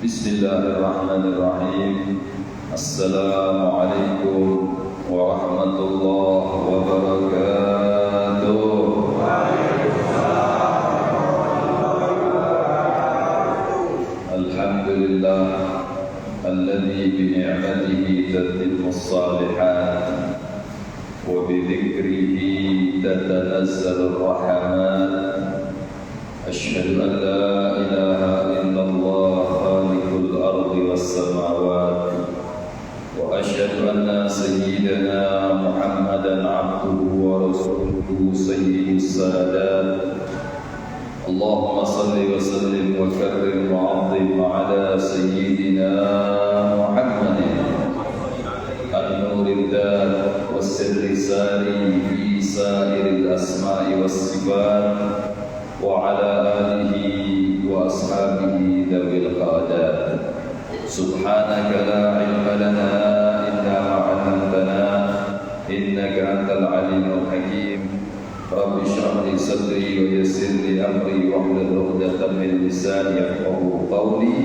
Bismillahirrahmanirrahim. Assalamualaikum warahmatullahi wabarakatuh. Alhamdulillah alladzi bi ni'matihi tatimmus shalihat wa bi dzikrihi tatanazzalur rahmat. Asyhadu an la ilaha illallah khaliqul ardi was samawati wa asyhadu anna sayyidana Muhammadan abduhu wa rasuluhu sayyidus sadat. Allahumma salli wa sallim wa karrim wa 'azzim ala sayyidina Muhammadin an-nuril dad was sirri sari fi sa'iril asma'i was sifat wa ala alihi wa ashabihi dzawil qadat. Subhanaka la ilma lana illa ma 'allamtana innaka antal alimul hakim. Rabbi shrah li sadri wa yassir li amri wahlul 'uqdatam min lisani yafqahu qawli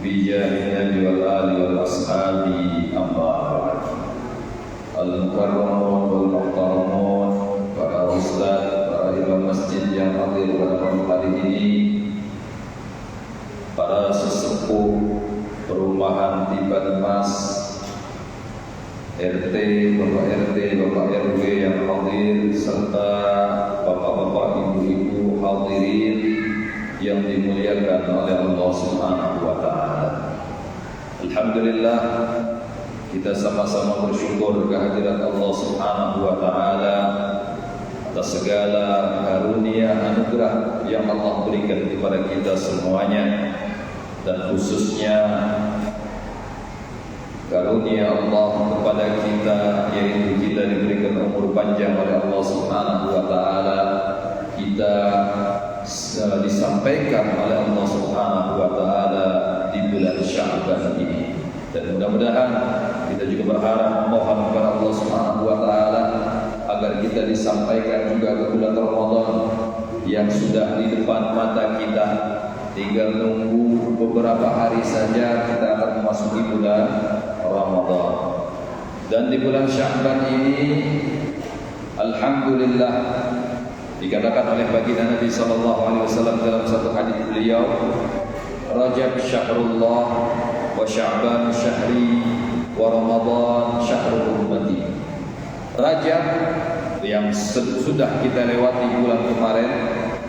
bi jahi nabi wal ali wal ashabi amma ba'd. Al-mukarramun wal muhtaramun, para ustaz, para imam masjid yang hadir pada malam hari ini, para sesepuh perumahan Tiban Mas, RT, Bapak RT, Bapak RW yang hadir, serta Bapak-bapak, Ibu-ibu hadirin yang dimuliakan oleh Allah Subhanahu wa taala. Alhamdulillah, kita sama-sama bersyukur kehadirat Allah Subhanahu wa taala atas segala karunia anugerah yang Allah berikan kepada kita semuanya, dan khususnya karunia Allah kepada kita, yaitu kita diberikan umur panjang oleh Allah Subhanahu wa taala. Kita disampaikan oleh Allah Subhanahu wa taala di bulan Sya'ban ini, dan mudah-mudahan kita juga berharap mohon kepada Allah Subhanahu wa taala agar kita disampaikan juga ke bulan Ramadan yang sudah di depan mata kita. Tinggal nunggu beberapa hari saja kita akan memasuki bulan Ramadan. Dan di bulan Sya'ban ini, alhamdulillah, dikatakan oleh baginda Nabi sallallahu alaihi wasallam dalam satu hadis beliau, Rajab syahrullah wa Sya'ban syahri wa Ramadan syahrul ummati. Rajab yang sudah kita lewati bulan kemarin,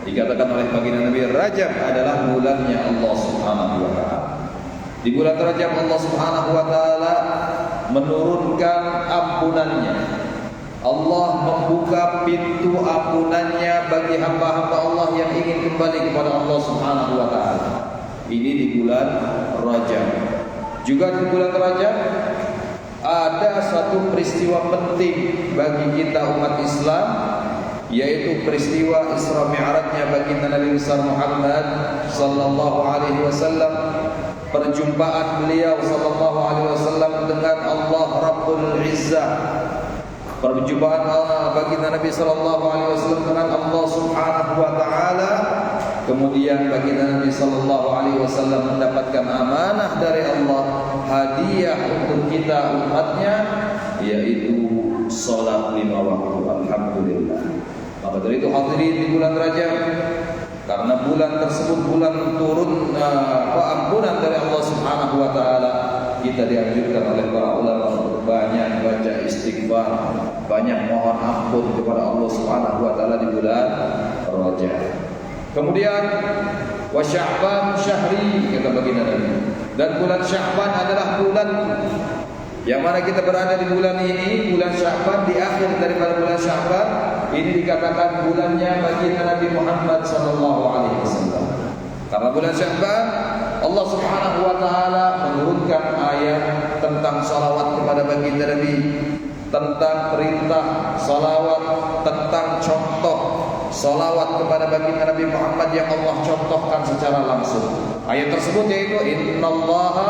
dikatakan oleh baginda Nabi, Rajab adalah bulannya Allah Subhanahu wa taala. Di bulan Rajab Allah Subhanahu wa taala menurunkan ampunannya. Allah membuka pintu ampunannya bagi hamba-hamba Allah yang ingin kembali kepada Allah Subhanahu wa taala. Ini di bulan Rajab. Juga di bulan Rajab ada satu peristiwa penting bagi kita umat Islam, yaitu peristiwa Isra Mi'rajnya baginda Nabi besar Muhammad sallallahu alaihi wasallam, perjumpaan beliau sallallahu alaihi wasallam dengan Allah Rabbul Izzah, perjumpaan baginda Nabi sallallahu alaihi wasallam dengan Allah Subhanahu wa taala. Kemudian baginda Nabi sallallahu alaihi wasallam mendapatkan amanah dari Allah, hadiah untuk kita umatnya, yaitu salat 5 waktu. Alhamdulillah. Maka dari itu hadirin di bulan Rajab, karena bulan tersebut bulan turun ampunan dari Allah Subhanahu wa taala, kita dianjurkan oleh para ulama untuk banyak baca istighfar, banyak mohon ampun kepada Allah Subhanahu wa taala di bulan Rajab. Kemudian wa Sya'ban syahri, kata baginda Nabi, dan bulan Sya'ban adalah bulan yang mana kita berada di bulan ini, bulan Sya'ban, di akhir daripada bulan Sya'ban ini dikatakan bulannya baginda Nabi Muhammad sallallahu alaihi wasallam. Karena bulan Sya'ban Allah Subhanahu wa taala menurunkan ayat tentang salawat kepada baginda Nabi, tentang perintah salawat, tentang contoh salawat kepada baginda Nabi Muhammad yang Allah contohkan secara langsung. Ayat tersebut yaitu innallaha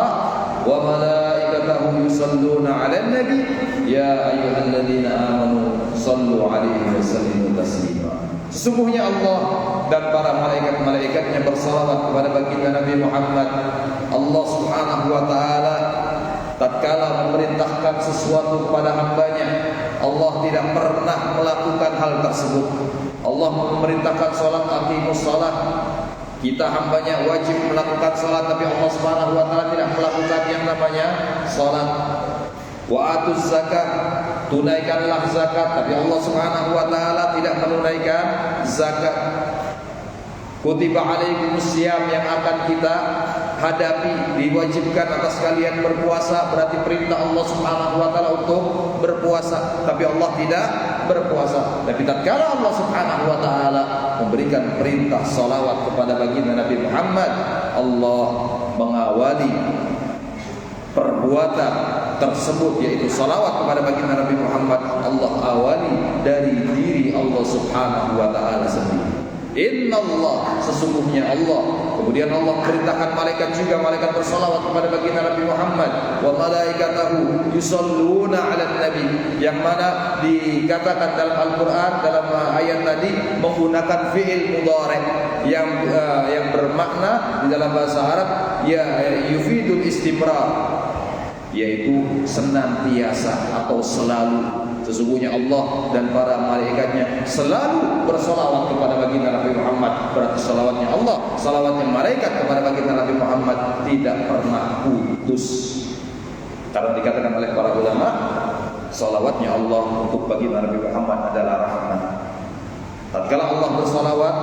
wa malaikatahu yusalluna 'alan nabi ya ayyuhalladzina amanu sallu 'alaihi wa sallimu taslima. Sesungguhnya Allah dan para malaikat-malaikatnya bersalawat kepada baginda Nabi Muhammad. Allah Subhanahu wa taala tatkala memerintahkan sesuatu kepada hambanya, Allah tidak pernah melakukan hal tersebut. Allah memerintahkan salat, aqimus salat. Kita hambanya wajib melakukan salat, tapi Allah Subhanahu wa taala tidak melakukan yang namanya salat. Wa atuz zakat, tunaikanlah zakat, tapi Allah Subhanahu wa taala tidak menunaikan zakat. Kutiba alaikumus syiyam, yang akan kita hadapi, diwajibkan atas kalian berpuasa, berarti perintah Allah Subhanahu wa taala untuk berpuasa, tapi Allah tidak berpuasa. Tapi tatkala Allah Subhanahu wa taala memberikan perintah salawat kepada baginda Nabi Muhammad, Allah mengawali perbuatan tersebut, yaitu salawat kepada baginda Nabi Muhammad, Allah awali dari diri Allah Subhanahu wa taala sendiri. Innallah, sesungguhnya Allah. Kemudian Allah perintahkan malaikat juga, malaikat bersalawat kepada baginda Nabi Muhammad. Wa malaikatahu yusalluna 'alan nabi, yang mana dikatakan dalam Al-Qur'an dalam ayat tadi menggunakan fi'il mudhari yang bermakna di dalam bahasa Arab ya yufidul istimrar, yaitu senantiasa atau selalu. Sesungguhnya Allah dan para malaikatnya selalu bersolawat kepada baginda Nabi Muhammad. Berarti salawatnya Allah, salawatnya malaikat kepada baginda Nabi Muhammad tidak pernah putus. Karena dikatakan oleh para ulama, salawatnya Allah untuk baginda Nabi Muhammad adalah rahmat. Tatkala Allah bersalawat,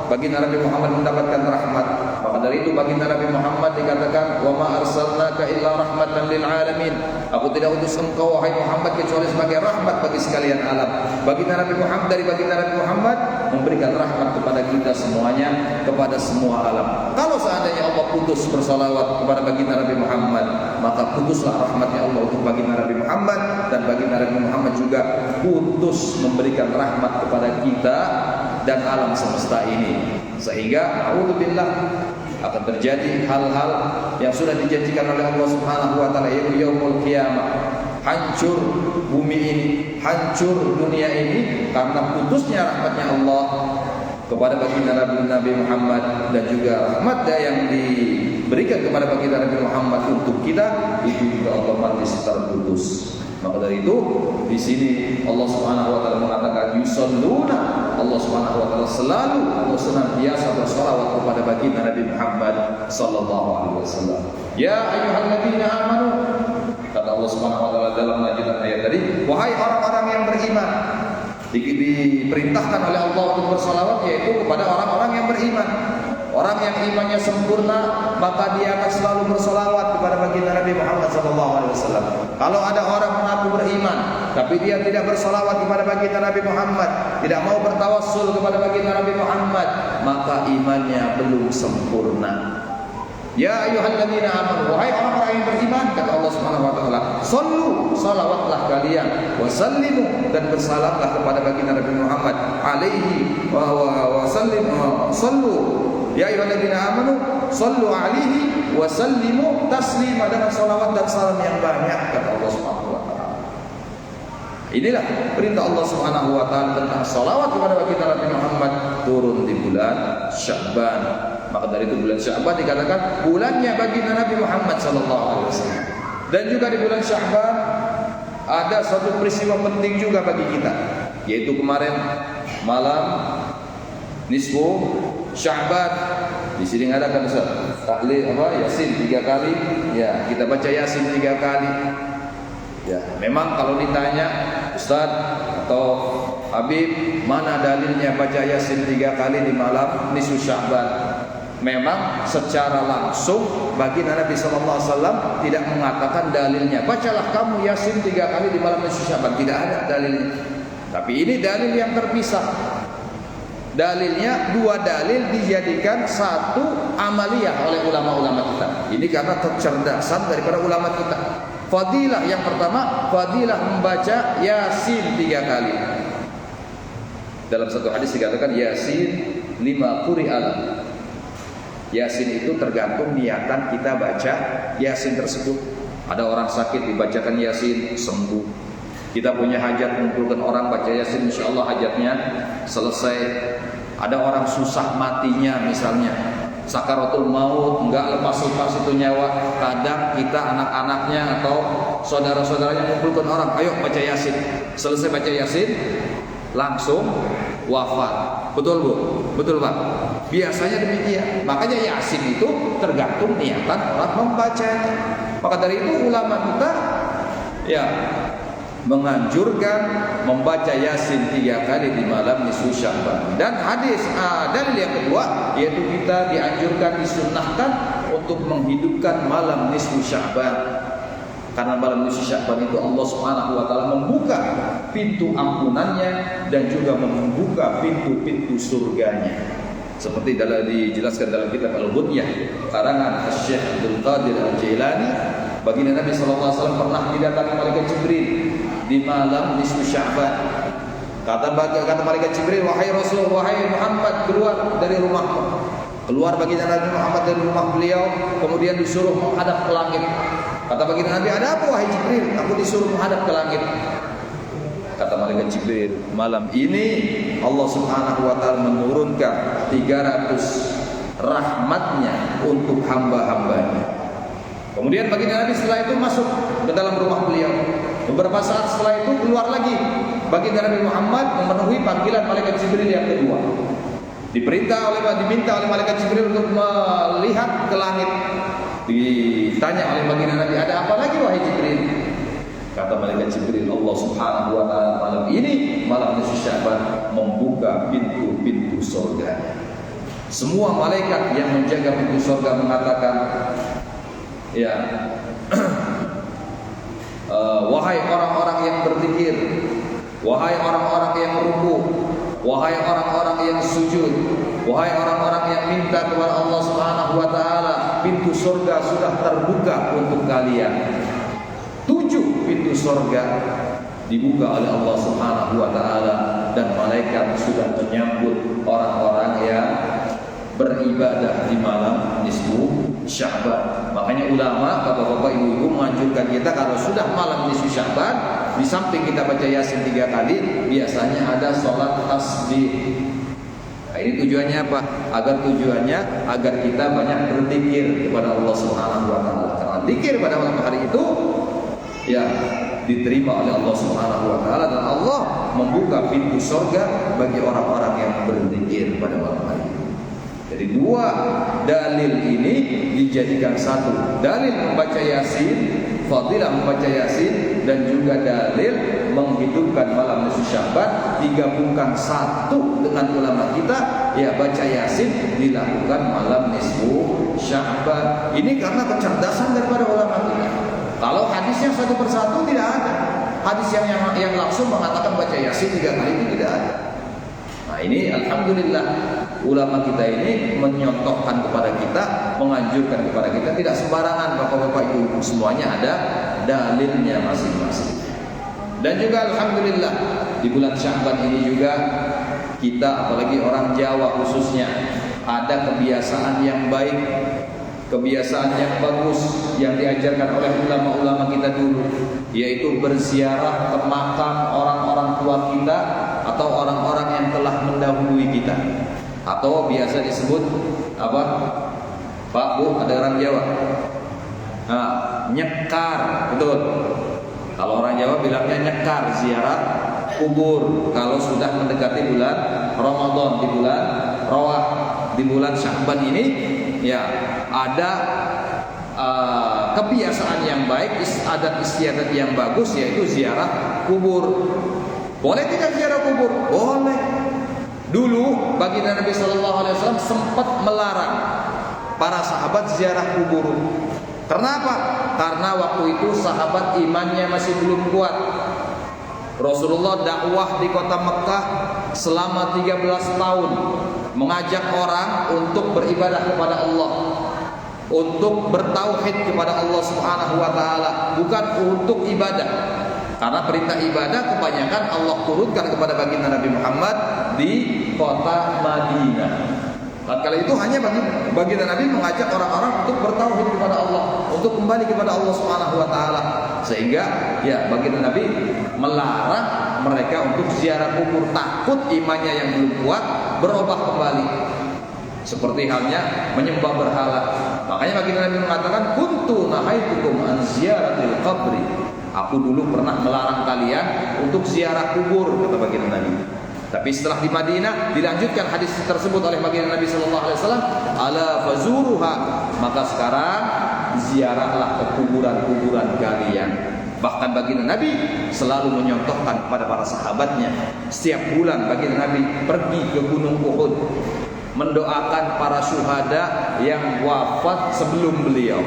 baginda Nabi Muhammad mendapatkan rahmat. Maka dari itu baginda Nabi Muhammad dikatakan, wa ma arsalnaka illa rahmatan lil alamin. Aku tidak utus engkau wahai Muhammad kecuali sebagai rahmat bagi sekalian alam. Baginda Nabi Muhammad, dari baginda Nabi Muhammad memberikan rahmat kepada kita semuanya, kepada semua alam. Kalau seandainya Allah putus bersalawat kepada baginda Nabi Muhammad, maka putuslah rahmatnya Allah untuk baginda Nabi Muhammad, dan baginda Nabi Muhammad juga putus memberikan rahmat kepada kita dan alam semesta ini. Sehingga a'udzubillah akan terjadi hal-hal yang sudah dijanjikan oleh Allah Subhanahu wa taala, yaitu yaumul qiyamah. Hancur bumi ini, hancur dunia ini karena putusnya rahmatnya Allah kepada baginda Nabi Muhammad, dan juga rahmat yang diberikan kepada baginda Nabi Muhammad untuk kita itu juga otomatis terputus. Maka dari itu di sini Allah Subhanahu wa taala mengatakan yusalluna, Allah Subhanahu wa taala selalu atau senantiasa bersalawat kepada baginda Nabi Muhammad sallallahu alaihi wasallam. Ya ayyuhalladzina amanu, kata Allah Subhanahu wa taala dalam lanjutan ayat tadi, wahai orang-orang yang beriman. Diperintahkan oleh Allah untuk bersalawat, yaitu kepada orang-orang yang beriman. Orang yang imannya sempurna, maka dia akan selalu bersalawat kepada baginda Nabi Muhammad SAW. Kalau ada orang mengaku beriman, tapi dia tidak bersalawat kepada baginda Nabi Muhammad, tidak mau bertawassul kepada baginda Nabi Muhammad, maka imannya belum sempurna. Ya ayyuhalladzina amanu, wahai orang-orang yang beriman, kata Allah Subhanahu wa taala, sallu, salawatlah kalian, wa sallimu, dan bersalamlah kepada baginda Nabi Muhammad alaihi wa sallimu, sallu ya ayyuhalladzina amanu sallu alaihi wa sallimu taslima, dengan salawat dan salam yang banyak, kata Allah Subhanahu wa taala. Inilah perintah Allah Subhanahu wa taala tentang salawat kepada baginda Nabi Muhammad turun di bulan Sya'ban. Maka dari itu bulan Sya'ban dikatakan bulannya baginda Nabi Muhammad sallallahu alaihi wasallam. Dan juga di bulan Sya'ban ada satu peristiwa penting juga bagi kita, yaitu kemarin malam nisfu Sya'ban. Di sini ngadakan Ustaz tahlil Yasin 3 kali. Ya, kita baca Yasin 3 kali. Ya, memang kalau ditanya Ustaz atau Habib, mana dalilnya baca Yasin 3 kali di malam nisfu Sya'ban? Memang secara langsung baginda Nabi sallallahu alaihi wasallam tidak mengatakan dalilnya, bacalah kamu Yasin 3 kali di malam nisfu Sya'ban, tidak ada dalilnya. Tapi ini dalil yang terpisah. Dalilnya 2 dalil dijadikan satu amaliyah oleh ulama-ulama kita. Ini karena kecerdasan daripada ulama kita. Fadilah yang pertama, fadilah membaca Yasin 3 kali. Dalam satu hadis dikatakan Yasin 5 quri'al. Yasin itu tergantung niatan kita baca Yasin tersebut. Ada orang sakit dibacakan Yasin sembuh. Kita punya hajat, mengumpulkan orang baca Yasin, insyaallah hajatnya selesai. Ada orang susah matinya misalnya, sakaratul maut, enggak lepas-lepas itu nyawa. Kadang kita anak-anaknya atau saudara-saudaranya mengumpulkan orang, ayo baca Yasin. Selesai baca Yasin, langsung wafat. Betul Bu? Betul Pak? Biasanya demikian. Makanya Yasin itu tergantung niatan orang membacanya. Maka dari itu ulama kita ya menganjurkan membaca Yasin 3 kali di malam nisfu Sya'ban. Dan hadis dalil yang kedua yaitu kita dianjurkan, disunnahkan untuk menghidupkan malam nisfu Sya'ban. Karena malam nisfu Sya'ban itu Allah Subhanahu wa taala membuka pintu ampunannya dan juga membuka pintu-pintu surganya. Seperti dijelaskan dalam kitab Al-Ghunyah karangan Syekh Abdul Qadir Al-Jailani, baginda Nabi sallallahu alaihi wasallam pernah didatangi malaikat Jibril di malam nisfu Sya'ban. Kata malaikat Jibril, wahai Rasul, wahai Muhammad, keluar dari rumahmu. Keluar baginda Nabi Muhammad dari rumah beliau, kemudian disuruh menghadap ke langit. Kata baginda Nabi, ada apa wahai Jibril? Aku disuruh menghadap ke langit. Kata malaikat Jibril, malam ini Allah Subhanahu wa taala menurunkan 300 rahmatnya untuk hamba-hambanya. Kemudian baginda Nabi setelah itu masuk ke dalam rumah beliau. Beberapa saat setelah itu keluar lagi. Baginda Nabi Muhammad memenuhi panggilan malaikat Jibril yang kedua. Diminta oleh malaikat Jibril untuk melihat ke langit. Ditanya oleh baginda Nabi, ada apa lagi wahai Jibril? Kata malaikat Jibril, Allah Subhanahu wa taala malam ini, malam nisfu Sya'ban, membuka pintu-pintu surga. Semua malaikat yang menjaga pintu surga mengatakan, ya, wahai orang-orang yang berzikir, wahai orang-orang yang ruku', wahai orang-orang yang sujud, wahai orang-orang yang minta kepada Allah Subhanahu wa taala, pintu surga sudah terbuka untuk kalian. 7 pintu surga dibuka oleh Allah Subhanahu wa taala dan malaikat sudah menyambut orang-orang yang beribadah di malam nisfu Sya'ban. Makanya ulama, bapak-bapak, ibu-ibu menganjurkan kita kalau sudah malam nisfu Sya'ban, di samping kita baca Yasin 3 kali, biasanya ada sholat tasbih. Nah, ini tujuannya apa? Agar kita banyak berzikir kepada Allah Subhanahu wa taala. Karena zikir pada malam hari itu ya diterima oleh Allah Subhanahu wa taala dan Allah membuka pintu surga bagi orang-orang yang berzikir pada malam hari itu. Jadi 2 dalil ini dijadikan satu. Dalil membaca Yasin, fadilah membaca Yasin, dan juga dalil menghidupkan malam nisfu Sya'ban digabungkan satu dengan ulama kita, ya baca Yasin dilakukan malam nisfu Sya'ban. Ini karena kecerdasan daripada ulama kita. Kalau hadisnya satu persatu tidak ada. Hadis yang langsung mengatakan baca Yasin 3 kali itu tidak ada. Nah ini alhamdulillah ulama kita ini menyontohkan kepada kita, menganjurkan kepada kita, tidak sembarangan bapak-bapak ibu, semuanya ada dalilnya masing-masing. Dan juga alhamdulillah di bulan Sya'ban ini juga kita, apalagi orang Jawa khususnya, ada kebiasaan yang baik, kebiasaan yang bagus yang diajarkan oleh ulama-ulama kita dulu, yaitu berziarah ke makam orang-orang tua kita atau orang-orang yang telah mendahului kita, atau biasa disebut apa? Pak Bu, ada orang Jawa, nah, nyekar, betul. Kalau orang Jawa bilangnya nyekar, ziarah kubur. Kalau sudah mendekati bulan Ramadan, di bulan Rawah, di bulan Sya'ban ini, ya ada kebiasaan yang baik, adat istiadat yang bagus, yaitu ziarah kubur. Boleh tidak ziarah kubur? Boleh. Dulu baginda Nabi Sallallahu Alaihi Wasallam sempat melarang para sahabat ziarah kubur. Kenapa? Karena waktu itu sahabat imannya masih belum kuat. Rasulullah dakwah di kota Mekah selama 13 tahun, mengajak orang untuk beribadah kepada Allah, untuk bertauhid kepada Allah Subhanahu wa taala, bukan untuk ibadah. Karena perintah ibadah kebanyakan Allah turunkan kepada baginda Nabi Muhammad di kota Madinah. Kala itu hanya baginda Nabi mengajak orang-orang untuk bertauhid kepada Allah, untuk kembali kepada Allah Subhanahu wa taala. Sehingga ya baginda Nabi melarang mereka untuk ziarah kubur, takut imannya yang belum kuat berubah kembali. seperti halnya menyembah berhala. Makanya baginda Nabi mengatakan, kuntu nahaitukum an ziyaratil qabri. Aku dulu pernah melarang kalian untuk ziarah kubur, kata baginda Nabi. Tapi setelah di Madinah dilanjutkan hadis tersebut oleh baginda Nabi sallallahu alaihi wasallam, ala fazuruha, maka sekarang ziarahlah ke kuburan-kuburan kalian. Bahkan baginda Nabi selalu menyontohkan kepada para sahabatnya, setiap bulan baginda Nabi pergi ke Gunung Uhud mendoakan para syuhada yang wafat sebelum beliau.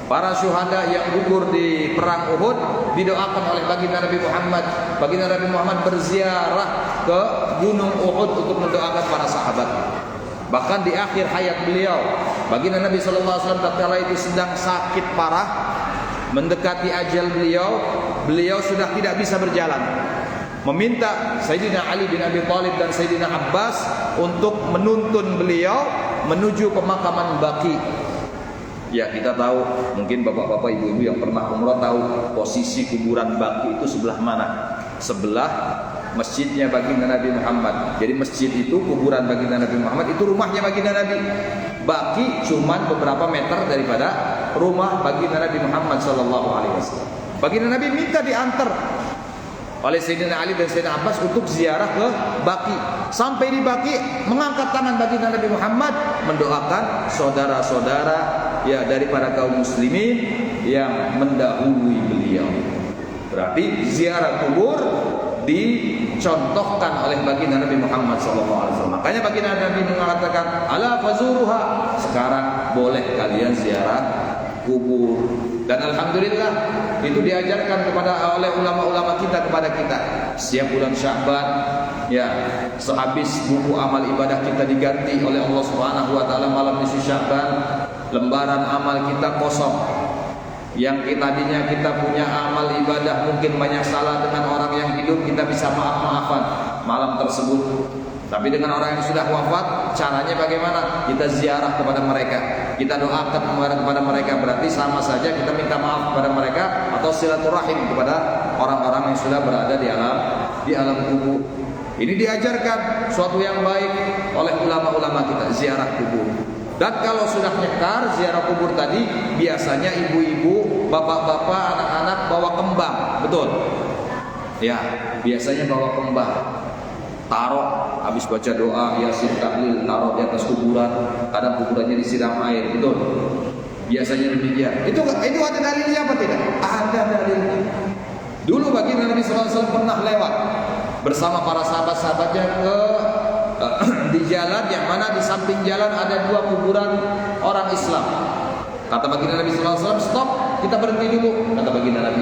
Para syuhada yang gugur di perang Uhud didoakan oleh baginda Nabi Muhammad. Baginda Nabi Muhammad berziarah ke Gunung Uhud untuk mendoakan para sahabat. Bahkan di akhir hayat beliau, baginda Nabi SAW tatkala itu sedang sakit parah, mendekati ajal beliau sudah tidak bisa berjalan. Meminta Sayyidina Ali bin Abi Thalib dan Sayyidina Abbas untuk menuntun beliau menuju pemakaman Baqi. Ya, kita tahu, mungkin bapak-bapak ibu-ibu yang pernah umrah tahu posisi kuburan Baqi itu sebelah mana? Sebelah masjidnya baginda Nabi Muhammad. Jadi masjid itu, kuburan baginda Nabi Muhammad itu rumahnya baginda Nabi. Baqi cuma beberapa meter daripada rumah baginda Nabi Muhammad SAW. Baginda Nabi minta diantar oleh Sayyidina Ali dan Sayyidina Abbas untuk ziarah ke Baqi. Sampai di Baqi, mengangkat tangan baginda Nabi Muhammad mendoakan saudara-saudara ya daripada kaum muslimin yang mendahului beliau. Berarti ziarah kubur dicontohkan oleh baginda Nabi Muhammad SAW. Makanya baginda Nabi mengatakan, ala fazuruha, sekarang boleh kalian ziarah kubur. Dan alhamdulillah itu diajarkan oleh ulama-ulama kita kepada kita. Setiap bulan Sya'ban, ya, sehabis buku amal ibadah kita diganti oleh Allah Subhanahu wa taala malam nisfu Sya'ban, lembaran amal kita kosong. Yang tadinya kita punya amal ibadah mungkin banyak salah dengan orang yang hidup, kita bisa maaf-maafan malam tersebut. Tapi dengan orang yang sudah wafat, caranya bagaimana? Kita ziarah kepada mereka, kita doakan kepada mereka. Berarti sama saja kita minta maaf kepada mereka atau silaturahim kepada orang-orang yang sudah berada di alam kubur. Ini diajarkan suatu yang baik oleh ulama-ulama kita, ziarah kubur. Dan kalau sudah nyekar ziarah kubur tadi, biasanya ibu-ibu, bapak-bapak, anak-anak bawa kembang, betul? Ya, biasanya bawa kembang. Taruh, habis baca doa, yasin, tahlil, taruh di atas kuburan. Kadang kuburannya disiram air, betul? Biasanya demikian. Itu ada dalilnya apa tidak? Ada dalilnya. Dulu baginda Nabi SAW pernah lewat bersama para sahabat-sahabatnya di jalan yang mana di samping jalan ada dua kuburan orang Islam. Kata baginda Nabi SAW, stop, kita berhenti dulu. Kata baginda Nabi,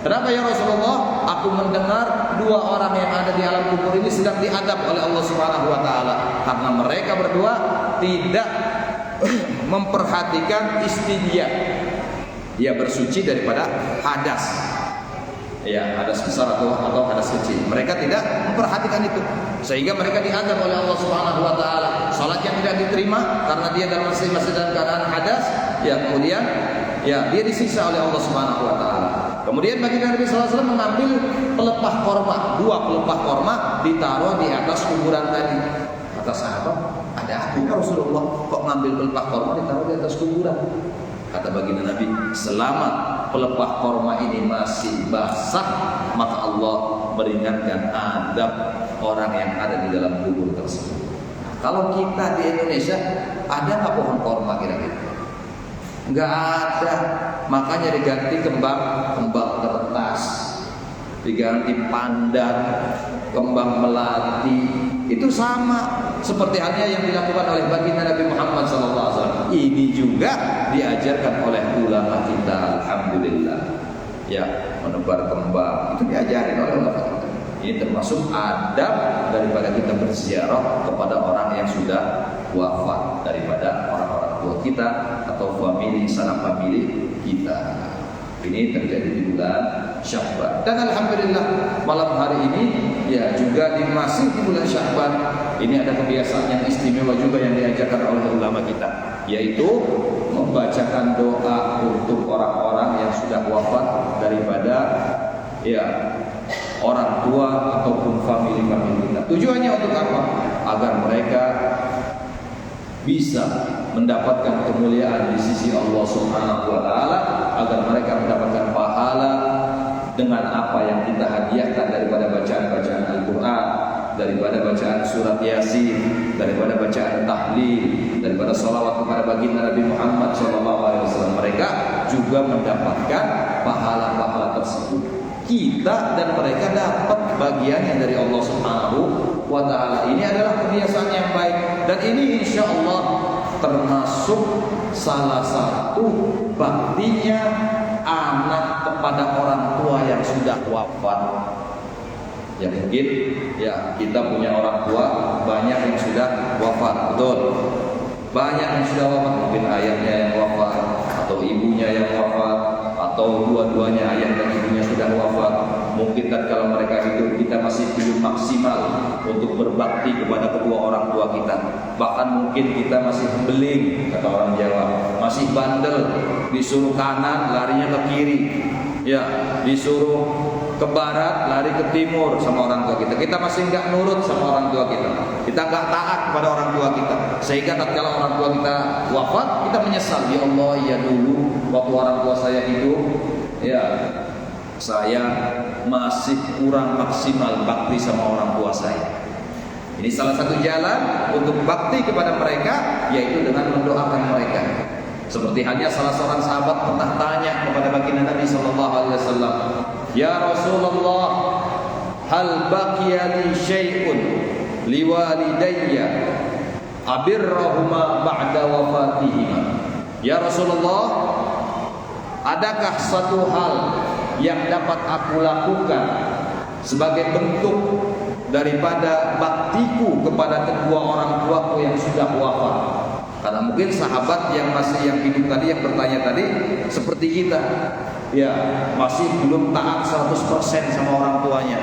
kenapa ya Rasulullah? Aku mendengar dua orang yang ada di alam kubur ini sedang diadab oleh Allah Subhanahu wa taala karena mereka berdua tidak memperhatikan istinja. Ya, bersuci daripada hadas. Ya, hadas besar atau hadas kecil. Mereka tidak memperhatikan itu, sehingga mereka diadab oleh Allah Subhanahu wa taala. Salat yang tidak diterima karena dia dalam masih dalam keadaan hadas, ya kemudian ya dia disiksa oleh Allah Subhanahu wa taala. Kemudian baginda Nabi SAW mengambil pelepah korma, dua pelepah korma ditaruh di atas kuburan tadi. Kata sahabat, ada apa ya Rasulullah kok ngambil pelepah korma ditaruh di atas kuburan? Kata baginda Nabi, selama pelepah korma ini masih basah, maka Allah meringankan adab orang yang ada di dalam kubur tersebut. Kalau kita di Indonesia, ada nggak pohon korma kira-kira? Nggak ada. Makanya diganti kembang kertas, diganti pandan, kembang melati. Itu sama seperti halnya yang dilakukan oleh baginda Nabi Muhammad SAW. Ini juga diajarkan oleh ulama kita, alhamdulillah. Ya, menebar kembang itu diajarin oleh ulama kita. Ini termasuk adab daripada kita berziarah kepada orang yang sudah wafat, daripada orang-orang tua kita atau sanak famili kita. Ini terjadi di bulan Sya'ban. Dan alhamdulillah malam hari ini ya juga masih di bulan Sya'ban ini ada kebiasaan yang istimewa juga yang diajarkan oleh ulama kita, yaitu membacakan doa untuk orang-orang yang sudah wafat daripada ya orang tua ataupun famili kita. Tujuannya untuk apa? Agar mereka bisa mendapatkan kemuliaan di sisi Allah Subhanahu wa taala, agar mereka mendapatkan pahala dengan apa yang kita hadiahkan daripada bacaan-bacaan Al-Qur'an, daripada bacaan surat Yasin, daripada bacaan tahlil, daripada salawat kepada baginda Nabi Muhammad SAW. Mereka juga mendapatkan pahala-pahala tersebut. Kita dan mereka dapat bagian yang dari Allah Subhanahu wa taala. Ini adalah kebiasaan yang baik, dan ini insya Allah termasuk salah satu baktinya anak kepada orang tua yang sudah wafat. Ya mungkin ya kita punya orang tua banyak yang sudah wafat, betul. Banyak yang sudah wafat, mungkin ayahnya yang wafat, atau ibunya yang wafat, atau dua-duanya ayah dan ibunya sudah wafat. Mungkin kan kalau mereka hidup kita masih belum maksimal untuk berbakti kepada kedua orang tua kita. Bahkan mungkin kita masih beling, kata orang Jawa, masih bandel, disuruh kanan larinya ke kiri, ya disuruh ke barat lari ke timur sama orang tua kita. Kita masih nggak nurut sama orang tua kita. Kita nggak taat kepada orang tua kita. Sehingga tatkala orang tua kita wafat, kita menyesal. Ya Allah, ya dulu waktu orang tua saya hidup, ya saya masih kurang maksimal bakti sama orang tua saya. Ini salah satu jalan untuk bakti kepada mereka, yaitu dengan mendoakan mereka. Seperti halnya salah seorang sahabat pernah tanya kepada baginda Nabi SAW, "Ya Rasulullah, hal baqiya li syai'un liwalidayya abirrahuma ba'da wafatihima?" Ya Rasulullah, adakah satu hal yang dapat aku lakukan sebagai bentuk daripada baktiku kepada kedua orang tuaku yang sudah wafat? Karena mungkin sahabat yang hidup tadi, yang bertanya tadi seperti kita, ya masih belum taat 100% sama orang tuanya.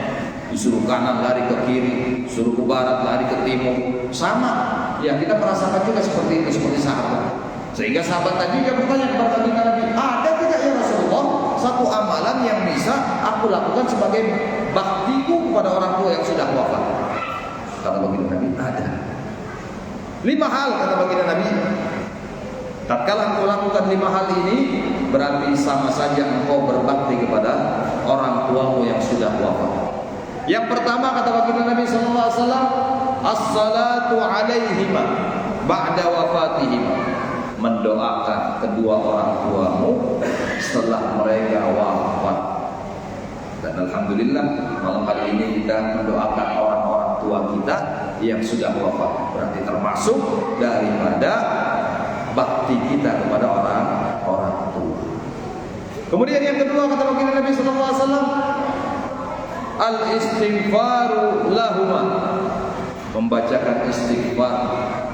Disuruh kanan lari ke kiri, suruh ke barat lari ke timur, sama. Ya kita merasakan juga seperti itu, seperti sahabat. Sehingga sahabat tadi juga bertanya kepada Nabi, ada tidak ya Rasulullah satu amalan yang bisa aku lakukan sebagai baktiku kepada orang tua yang sudah wafat? Kata baginda Nabi, ada. 5 hal, kata baginda Nabi. Tatkala engkau lakukan 5 hal ini, berarti sama saja engkau berbakti kepada orang tuamu yang sudah wafat. Yang pertama, kata baginda Nabi SAW, as-salatu alaihima ba'da wafatihima, mendoakan kedua orang tuamu setelah mereka wafat. Dan alhamdulillah malam hari ini kita mendoakan orang-orang tua kita yang sudah wafat. Berarti termasuk daripada bakti kita kepada orang-orang tua. Kemudian yang kedua, kata baginda Nabi SAW, al-istighfaru lahuma, membacakan istighfar,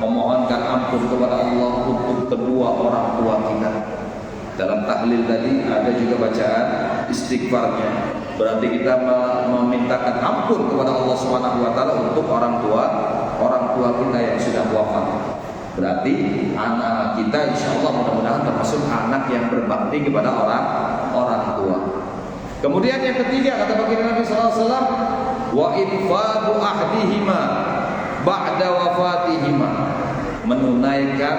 memohonkan ampun kepada Allah untuk kedua orang tua kita. Dalam tahlil tadi ada juga bacaan istighfarnya. Berarti kita memintakan ampun kepada Allah Subhanahu wa taala untuk orang tua kita yang sudah wafat. Berarti anak kita insyaallah mudah-mudahan termasuk anak yang berbakti kepada orang tua. Kemudian yang ketiga, kata baginda Nabi SAW, wa infadu ahdihima ba'da wafatihima, menunaikan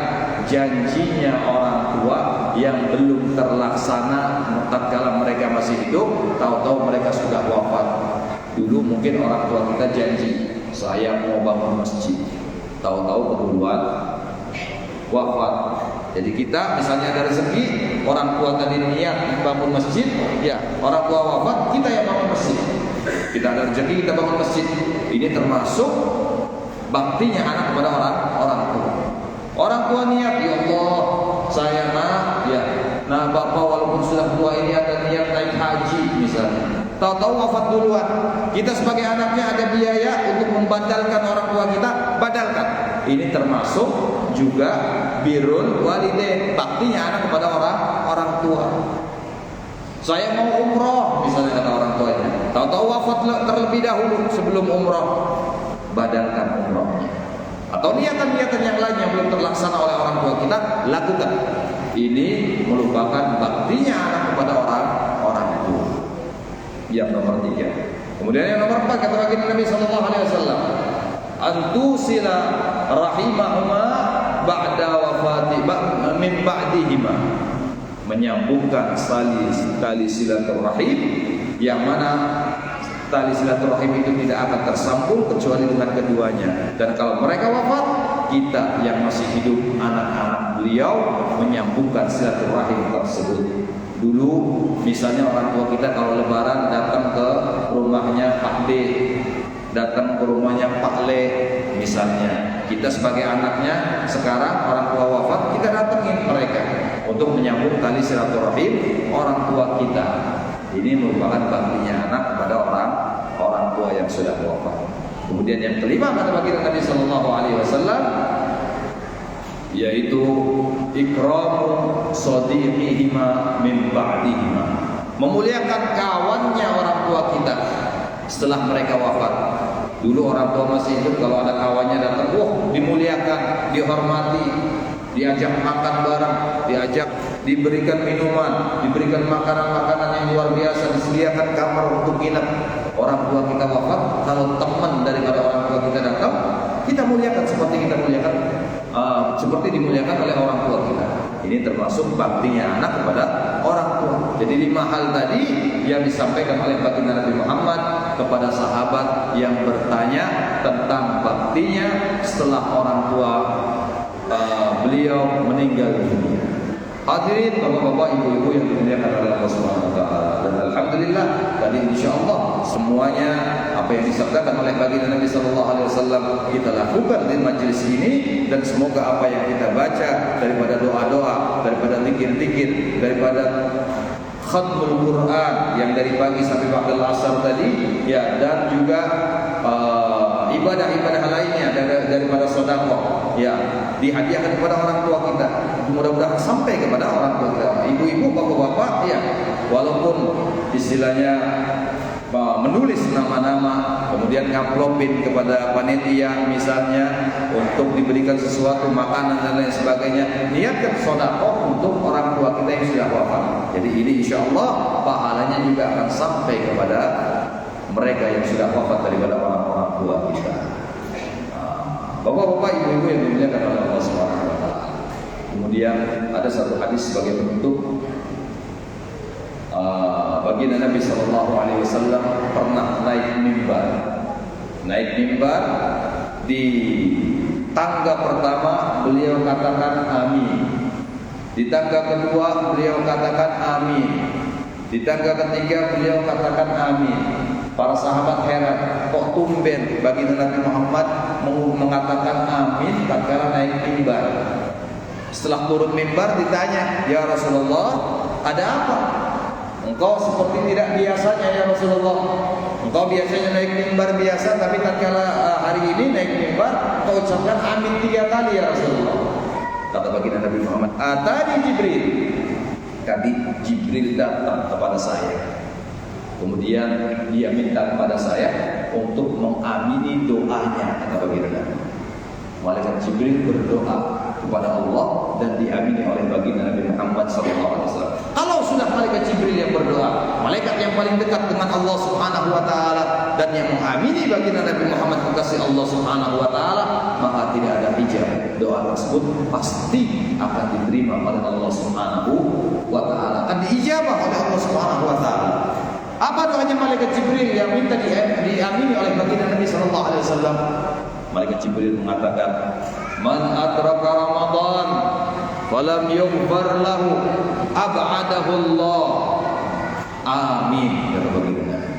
janjinya orang tua yang belum terlaksana tatkala mereka masih hidup, tahu-tahu mereka sudah wafat. Dulu mungkin orang tua kita janji, saya mau bangun masjid, tahu-tahu keduluan wafat. Jadi kita misalnya ada rezeki, orang tua tadi niat bangun masjid, ya orang tua wafat, kita yang bangun masjid. Kita ada rezeki, kita bangun masjid. Ini termasuk baktinya anak kepada orang tua. Orang tua niat, ya Allah, saya nah bapak walaupun sudah tua ini ada niat naik haji misalnya, tahu-tahu wafat duluan. Kita sebagai anaknya ada biaya untuk membadalkan orang tua kita, badalkan. Ini termasuk juga birrul walidain, baktinya anak kepada orang tua. Saya mau umroh misalnya, kata orang tuanya, tahu-tahu wafat terlebih dahulu sebelum umroh, badalkan umrohnya. Atau niatan-niatan yang lain yang belum terlaksana oleh orang tua kita, lakukan. Ini merupakan baktinya anak kepada orang tua. Yang nomor 3. Kemudian yang nomor 4, kata baginda Nabi SAW, antusila rahimahuma ba'da wafati min ba'dihima, menyambungkan tali silaturahim, yang mana tali silaturahim itu tidak akan tersambung kecuali dengan keduanya. Dan kalau mereka wafat, kita yang masih hidup, anak-anak beliau, menyambungkan silaturahim tersebut. Dulu misalnya orang tua kita kalau lebaran datang ke rumahnya Pak D, datang ke rumahnya Pak Le misalnya. Kita sebagai anaknya, sekarang orang tua wafat, kita datengin mereka untuk menyambung tali silaturahim orang tua kita. Ini merupakan baktinya anak kepada orang tua yang sudah wafat. Kemudian yang kelima kata baginda Nabi sallallahu alaihi wasallam, yaitu ikramu sadiqihima min ba'dihima, memuliakan kawannya orang tua kita setelah mereka wafat. Dulu orang tua masih hidup, kalau ada kawannya datang, dimuliakan, dihormati, diajak makan bareng, diajak diberikan minuman, diberikan makanan-makanan yang luar biasa, disediakan kamar untuk nginep. Orang tua kita wafat, kalau teman daripada orang tua kita datang, kita muliakan seperti kita muliakan, seperti dimuliakan oleh orang tua kita. Ini termasuk baktinya anak kepada orang tua. Jadi 5 hal tadi yang disampaikan oleh baginda Nabi Muhammad kepada sahabat yang bertanya tentang baktinya setelah orang tua beliau meninggal dunia. Hadirin bapak-bapak, ibu-ibu yang dimuliakan oleh Allah Subhanahu wa taala. Dan alhamdulillah tadi insyaallah semuanya apa yang disabdakan oleh baginda Nabi sallallahu alaihi wasallam kita lakukan di majelis ini, dan semoga apa yang kita baca daripada doa-doa, daripada zikir-zikir, daripada khatmul Quran yang dari pagi sampai ba'dal asar tadi, ya, dan juga ibadah-ibadah lainnya daripada sedekah, ya, dihadiahkan kepada orang tua kita. Mudah-mudahan sampai kepada orang tua kita. Ibu-ibu, bapak-bapak, ya, walaupun istilahnya menulis nama-nama, kemudian ngamplopin kepada panitia misalnya untuk diberikan sesuatu makanan dan lain sebagainya, niatkan sedekah untuk orang tua kita yang sudah wafat. Jadi ini insyaallah pahalanya juga akan sampai kepada mereka yang sudah wafat daripada orang-orang tua kita. Bapak-bapak, ibu-ibu yang dimuliakan oleh Allah Subhanahu wa taala. Kemudian ada satu hadis sebagai penutup. Baginda Nabi sallallahu alaihi wasallam pernah naik mimbar. Naik mimbar di tangga pertama beliau katakan amin. Di tangga kedua beliau katakan amin. Di tangga ketiga beliau katakan amin. Para sahabat heran, kok tumben baginda Nabi Muhammad mengatakan amin tatkala naik mimbar. Setelah turun mimbar ditanya, "Ya Rasulullah, ada apa? Engkau seperti tidak biasanya ya Rasulullah. Engkau biasanya naik mimbar biasa, tapi tatkala hari ini naik mimbar engkau ucapkan amin 3 kali ya Rasulullah." Kata baginda Nabi Muhammad, "Atani Jibril." Tadi Jibril datang kepada saya. Kemudian dia minta kepada saya untuk mengamini doanya, kata baginda Nabi. Malaikat Jibril berdoa kepada Allah dan diamini oleh baginda Nabi Muhammad SAW. Kalau sudah malaikat Jibril yang berdoa, malaikat yang paling dekat dengan Allah Subhanahu wa taala, dan yang mengamini baginda Nabi Muhammad kekasih Allah Subhanahu wa taala, maka tidak ada hijab. Doa tersebut pasti akan diterima oleh Allah Subhanahu wa taala, akan diijabah oleh Allah Subhanahu wa taala. Apa doanya malaikat Jibril yang minta diamini oleh baginda Nabi sallallahu alaihi wasallam? Malaikat Jibril mengatakan, "Man adraka Ramadan falam yughfar lahu ab'adahu Allah." Amin, kata baginda Nabi.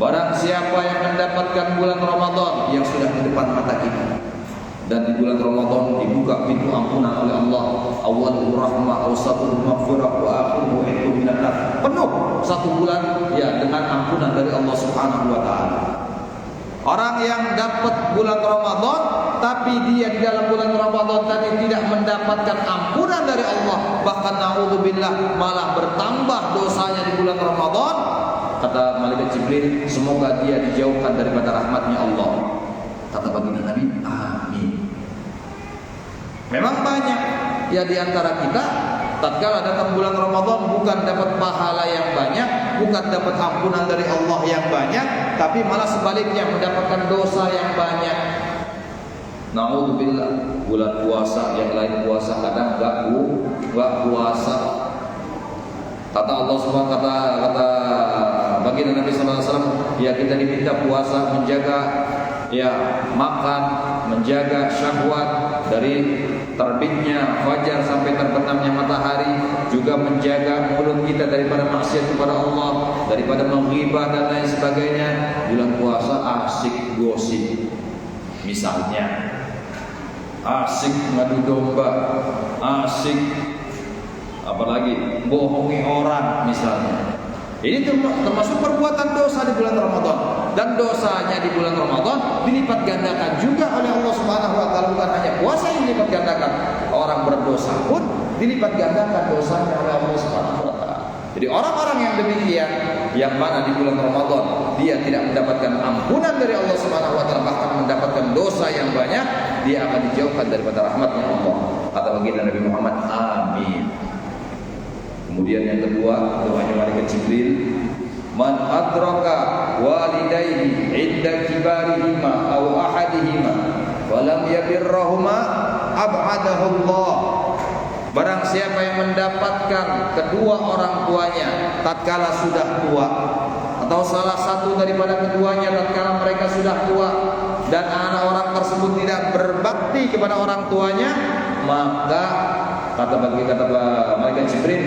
Barang siapa yang mendapatkan bulan Ramadan yang sudah di depan mata kita, dan di bulan Ramadan dibuka pintu ampunan oleh Allah, awalul rahmah, awsatul maghfirah, wa akhiruhu itqun minan nar. Penuh satu bulan ya dengan ampunan dari Allah Subhanahu wa taala. Orang yang dapat bulan Ramadan tapi dia di dalam bulan Ramadan tadi tidak mendapatkan ampunan dari Allah, bahkan naudzubillah malah bertambah dosanya di bulan Ramadan, kata malaikat Jibril, semoga dia dijauhkan daripada rahmatnya Allah. Kata baginda Nabi, amin. Memang banyak ya di antara kita tatkala datang bulan Ramadan bukan dapat pahala yang banyak, bukan dapat ampunan dari Allah yang banyak, tapi malah sebaliknya mendapatkan dosa yang banyak. Naudzubillah, bulan puasa yang lain puasa kadang enggak puasa. Kata Allah Subhanahu kata baginda Nabi sallallahu alaihi wasallam, ya kita diminta puasa menjaga ya makan, menjaga syahwat dari terbitnya fajar sampai terbenamnya matahari, juga menjaga mulut kita daripada maksiat kepada Allah, daripada menghibah dan lain sebagainya. Bulan puasa asik gosip, misalnya asik ngadu domba, asik apalagi bohongi orang misalnya. Ini termasuk perbuatan dosa di bulan Ramadan, dan dosanya di bulan Ramadan dilipat gandakan juga oleh Allah Subhanahu wa taala. Bukan hanya puasa yang dilipat gandakan, orang berdosa pun dilipat gandakan dosanya oleh Allah Subhanahu wa taala. Jadi orang-orang yang demikian, yang mana di bulan Ramadan dia tidak mendapatkan ampunan dari Allah Subhanahu wa taala, bahkan mendapatkan dosa yang banyak, dia akan dijauhkan daripada rahmatnya Allah. Kata baginda Nabi Muhammad, amin. Kemudian yang kedua, doanya malaikat Jibril, man adraka walidayhi inda kibarihima aw ahadihima walam yabirrahuma ab'adahu Allah. Barang siapa yang mendapatkan kedua orang tuanya tatkala sudah tua, atau salah satu daripada keduanya tatkala mereka sudah tua, dan anak orang tersebut tidak berbakti kepada orang tuanya, maka kata malaikat Jibril,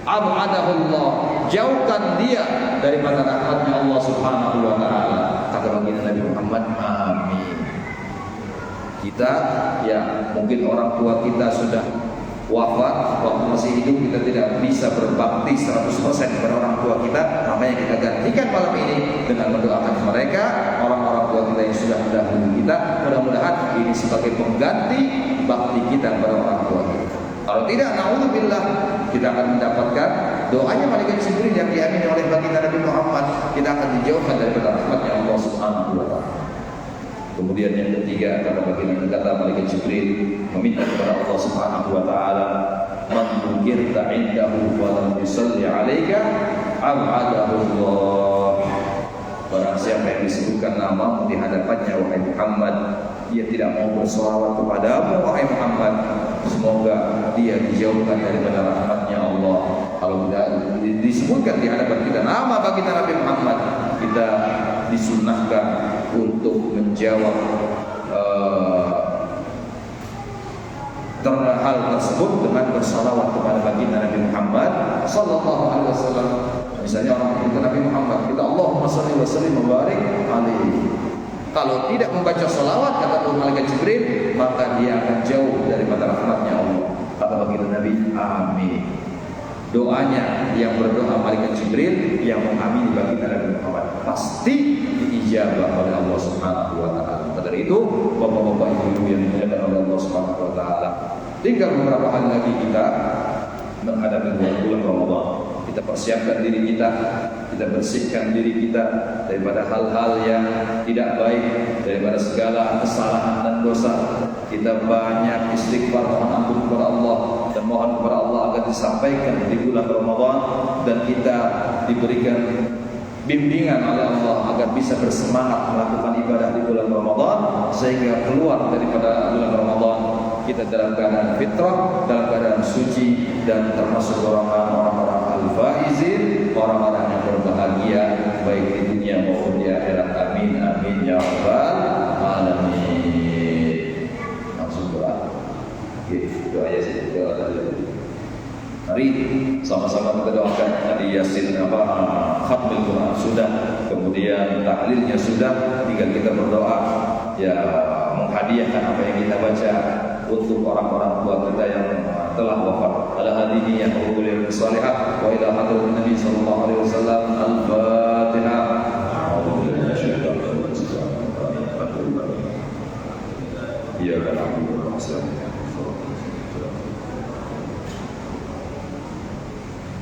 ab'adahullah, jauhkan dia daripada rahmatnya Allah Subhanahu wa taala. Kata baginda Nabi Muhammad, amin. Kita ya mungkin orang tua kita sudah wafat, waktu masih hidup kita tidak bisa berbakti 100% kepada orang tua kita, makanya kita gantikan malam ini dengan mendoakan mereka, orang-orang tua kita yang sudah mendahului kita. Mudah-mudahan ini sebagai pengganti bakti kita kepada orang tua kita. Kalau tidak, naudzubillah, kita akan mendapatkan doanya malaikat Jibril yang diamini oleh baginda Nabi Muhammad. Kita akan dijauhkan daripada rahmatnya Allah Subhanahu wa taala. Kemudian yang ketiga, kata malaikat Jibril meminta kepada Allah Subhanahu wa taala, man dzukirta indahu wa lam yusalli 'alaika ab'adahu Allah. Barang siapa yang disebutkan namamu di hadapannya wahai Muhammad, dia tidak mau bersolawat kepadamu wahai Muhammad, semoga dia dijauhkan daripada rahmatnya Allah. Kalau tidak disebutkan di hadapan kita nama baginda Nabi Muhammad, kita disunnahkan untuk menjawab hal tersebut dengan bersalawat kepada baginda Nabi Muhammad sallallahu alaihi wasallam. Misalnya orang itu Nabi Muhammad, kita Allahumma shalli wa sallim wa barik alaihi. Kalau tidak membaca salawat, kata malaikat Jibril, maka dia akan jauh daripada rahmatnya Allah. Kata baginda Nabi, amin. Doanya yang berdoa malaikat Jibril yang mengamini baginda Nabi Muhammad pasti diijabah oleh Allah Subhanahu wa taala. Dari itu, bapak-bapak ibu-ibu yang dimuliakan oleh Allah Subhanahu wa taala, tinggal beberapa hari lagi kita menghadapi bulan Ramadan. Kita persiapkan diri kita, kita bersihkan diri kita daripada hal-hal yang tidak baik, daripada segala kesalahan dan dosa. Kita banyak istighfar, mohon ampun kepada Allah, dan mohon kepada Allah agar disampaikan di bulan Ramadan, dan kita diberikan bimbingan oleh Allah agar bisa bersemangat melakukan ibadah di bulan Ramadan, sehingga keluar daripada bulan Ramadan kita dalam keadaan fitrah, dalam keadaan suci, dan termasuk orang-orang al-faizin, orang-orang yang berbahagia baik di dunia maupun di akhirat. Amin amin ya rabbal alamin. Langsung doa. Oke, doa ya sih, doa tadi. Mari sama-sama kita doakan. Tadi Yasin khatmul Quran sudah, kemudian tahlilnya sudah, tinggal kita berdoa ya menghadiahkan apa yang kita baca untuk orang-orang tua kita yang telah wafat. Ala hadihi yang ulil salihah wa ila hadratin Nabi sallallahu alaihi wasallam. Al-Fatihah. Ya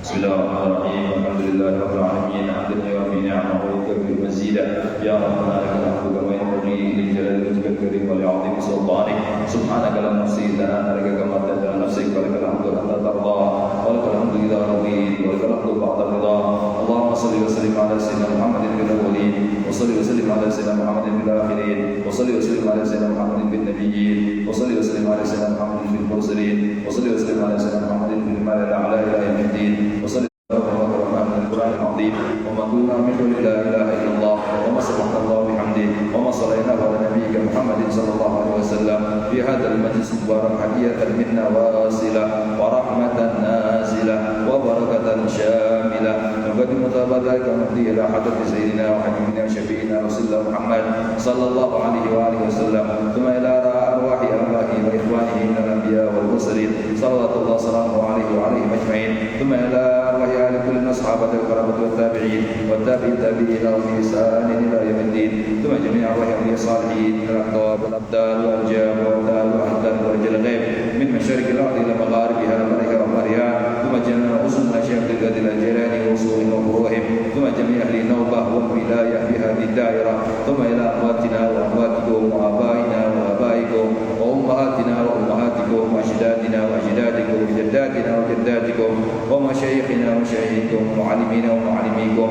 Bismillahirrahmanirrahim. Alhamdulillahirabbil alamin. Hamdan yuwafi ni'amahu wa yukafi mazidah. Ya Rabbana lakal hamdu kama yanbaghi li jalali wajhikal karim wa li'azimi sultanik. Subhanaka la nuhsi thana'an 'alaika kama athna 'ala nafsik. Wa lakal hamdu hatta tarda, wa lakal hamdu idza radit, wa lakal hamdu ba'da ridha. Allahumma shalli wa sallim 'ala sayyidina Muhammadin fil awwalin wa وصل وسلم على سيدنا محمد في الآخرين وصل وسلم على سيدنا محمد في النبيين وصل وسلم على سيدنا محمد في المرسلين وصل وسلم على سيدنا محمد في المال الأعلى إلى يوم الدين وصل القرآن العظيم وما قلنا من قول لا إله إلا الله وما سبحان الله بحمده وما صلينا على نبيك محمد صلى الله عليه وسلم في هذا المجلس المبارك حقيقة منا واصلة ورحمة نازلة وبركة شاملة نقدم طلب ذلك ونهدي إلى حضرة سيدنا وحبيبنا وشفيعنا رسول الله محمد صلى الله عليه وآله وسلم ثم إلى أرواح آبائه وإخوانه من الأنبياء والمرسلين صلوات الله وسلامه عليه وعليهم أجمعين ثم إلى أرواح أهل كل الصحابة والقرابة والتابعين والتابعين لهم بإحسان إلى يوم الدين ثم جميع أرواح أولياء الصالحين من الأقطاب والأبدال والأرجاء والأبدال والأحداث ورجال الغيب من مشارق الأرض إلى مغاربها ومغربها ومغربها ثم جميع أصول الأشياء القادر الجيران وصولهم وفروعهم ثم جميع أهل النوبة والولاية في هذه الدائرة ثم إلى أمواتنا وأمواتكم وآبائنا وآبائكم وأمهاتنا وأمهاتكم وأجدادنا وأجدادكم وجداتنا وجداتكم ومشايخنا ومشايخكم ومعلمينا ومعلميكم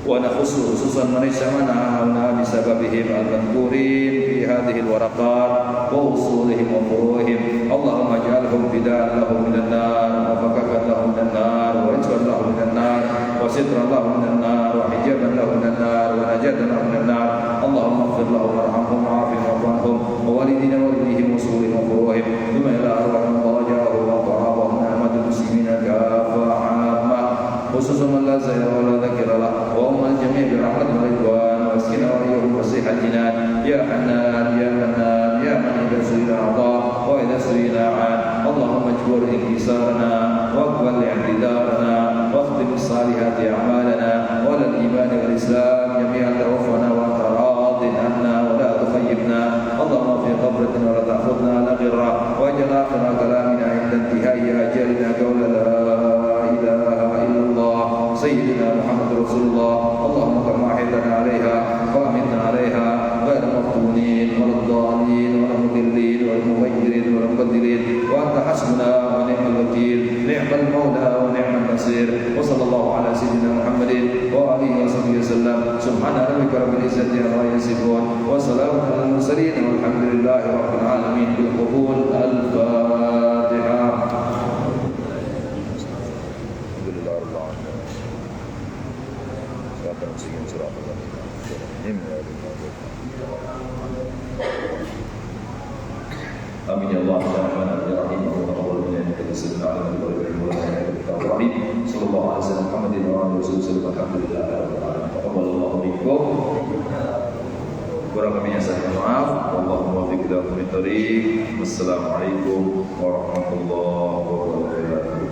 ونخص خصوصا من اجتمعنا هنا بسببهم المذكورين في هذه الورقات ووصولهم وفروعهم اللهم اجعلهم فداء لهم من النار وفككا لهم من النار وعتقا لهم من النار وسترا لهم من النار وحجابا لهم من النار ونجاة لهم من النار اللهم اغفر لهم وارحمهم وعافهم واعف عنهم ووالدينا ووالديهم وصولهم وفروعهم ثم الى ارواح من ضرجاهم وقرابهم نعمة المسلمين كافة عامة خصوصا من لا زين ولا ذكر له وهم الجميع برحمة ورضوان واسكنا وإياهم وسيح الجنان يا حنان يا منان يا من إذا سئل أعطاه وإذا سئل أعان اللهم اجبر انكسارنا واقبل اعتذارنا واختم الصالحات أعمالنا ولا الإيمان والإسلام جميعا توفنا وأنت راض عنا ولا تخيبنا اللهم في قبرتنا ولا تأخذنا على غرة واجعل آخر كلامنا عند انتهاء أجالنا قول لا إله إلا الله سيدنا محمد رسول الله اللهم كما أحيتنا عليها وأمتنا عليها غير مفتونين ولا الضالين ولا المضلين ولا المغيرين ولا المبدلين وأنت حسبنا ونعم الوكيل نعم المولى ونعم النصير وصلى الله على سيدنا محمد وآله وصحبه وسلم سبحان ربك رب العزة عما يصفون وسلام على المرسلين والحمد لله رب العالمين بالقبول الفاتحة. Amin ya Allah ya Rahman ya Rahim wa taqabbal minna innaka as-sami'ul 'alim wa yuhibbul rahim sallallahu alaihi wasallam Muhammadin wa alihi wasallam alhamdulillahi rabbil alamin taqabbalallahu minkum kurang lebihnya saya maaf wallahu muwaffiq ila aqwamit thoriq wassalamu alaikum warahmatullahi wabarakatuh.